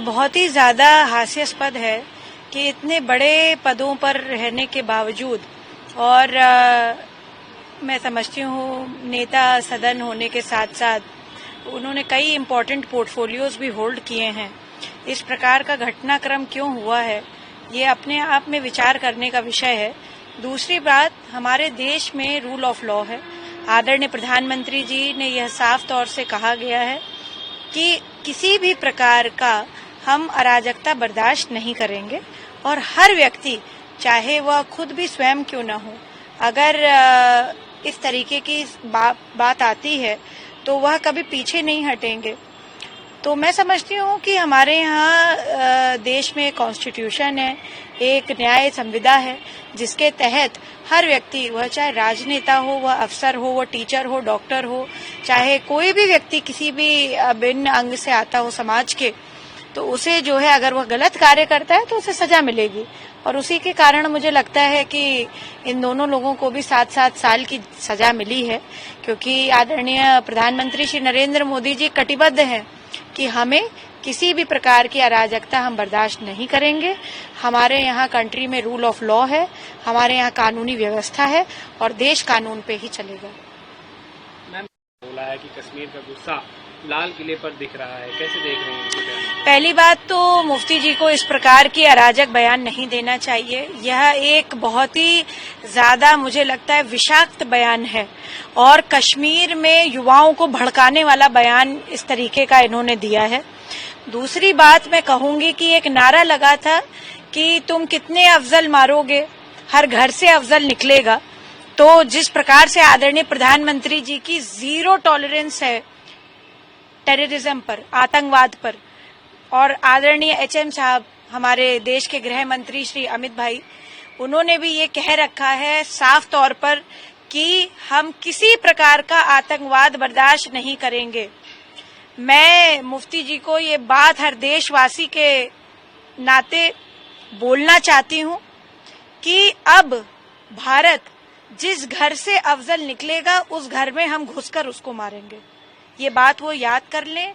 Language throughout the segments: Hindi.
बहुत ही ज्यादा हास्यास्पद है कि इतने बड़े पदों पर रहने के बावजूद और मैं समझती हूँ नेता सदन होने के साथ साथ उन्होंने कई इम्पोर्टेंट पोर्टफोलियोज भी होल्ड किए हैं। इस प्रकार का घटनाक्रम क्यों हुआ है, ये अपने आप में विचार करने का विषय है। दूसरी बात, हमारे देश में रूल ऑफ लॉ है। आदरणीय प्रधानमंत्री जी ने यह साफ तौर से कहा गया है कि किसी भी प्रकार का हम अराजकता बर्दाश्त नहीं करेंगे और हर व्यक्ति, चाहे वह खुद भी स्वयं क्यों न हो, अगर इस तरीके की बात आती है तो वह कभी पीछे नहीं हटेंगे। तो मैं समझती हूँ कि हमारे यहाँ देश में कॉन्स्टिट्यूशन है, एक न्याय संविदा है जिसके तहत हर व्यक्ति, वह चाहे राजनेता हो, वह अफसर हो, वह टीचर हो, डॉक्टर हो, चाहे कोई भी व्यक्ति किसी भी भिन्न अंग से आता हो समाज के, तो उसे जो है अगर वह गलत कार्य करता है तो उसे सजा मिलेगी। और उसी के कारण मुझे लगता है कि इन दोनों लोगों को भी 7-7 साल की सजा मिली है, क्योंकि आदरणीय प्रधानमंत्री श्री नरेंद्र मोदी जी कटिबद्ध हैं कि हमें किसी भी प्रकार की अराजकता हम बर्दाश्त नहीं करेंगे। हमारे यहाँ कंट्री में रूल ऑफ लॉ है, हमारे यहाँ कानूनी व्यवस्था है और देश कानून पे ही चलेगा। मैम, बोला है कि कश्मीर का गुस्सा लाल किले पर दिख रहा है, कैसे देख रहे हैं? पहली बात तो मुफ्ती जी को इस प्रकार की अराजक बयान नहीं देना चाहिए। यह एक बहुत ही ज्यादा, मुझे लगता है, विषाक्त बयान है और कश्मीर में युवाओं को भड़काने वाला बयान इस तरीके का इन्होंने दिया है। दूसरी बात मैं कहूंगी कि एक नारा लगा था कि तुम कितने अफजल मारोगे, हर घर से अफजल निकलेगा। तो जिस प्रकार से आदरणीय प्रधानमंत्री जी की जीरो टॉलरेंस है टेररिज्म पर, आतंकवाद पर, और आदरणीय एचएम साहब, हमारे देश के गृह मंत्री श्री अमित भाई, उन्होंने भी ये कह रखा है साफ तौर पर कि हम किसी प्रकार का आतंकवाद बर्दाश्त नहीं करेंगे। मैं मुफ्ती जी को ये बात हर देशवासी के नाते बोलना चाहती हूँ कि अब भारत जिस घर से अफजल निकलेगा उस घर में हम घुसकर उसको मारेंगे। ये बात वो याद कर लें,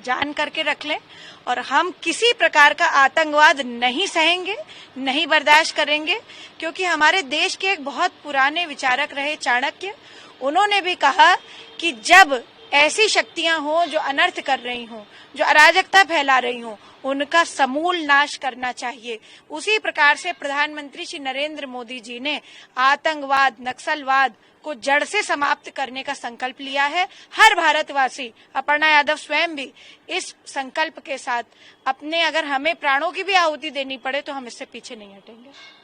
जान करके रख लें, और हम किसी प्रकार का आतंकवाद नहीं सहेंगे, नहीं बर्दाश्त करेंगे। क्योंकि हमारे देश के एक बहुत पुराने विचारक रहे चाणक्य, उन्होंने भी कहा कि जब ऐसी शक्तियां हों जो अनर्थ कर रही हों, जो अराजकता फैला रही हों, उनका समूल नाश करना चाहिए। उसी प्रकार से प्रधानमंत्री श्री नरेंद्र मोदी जी ने आतंकवाद, नक्सलवाद को जड़ से समाप्त करने का संकल्प लिया है। हर भारतवासी, अपर्णा यादव स्वयं भी इस संकल्प के साथ अपने, अगर हमें प्राणों की भी आहुति देनी पड़े तो हम इससे पीछे नहीं हटेंगे।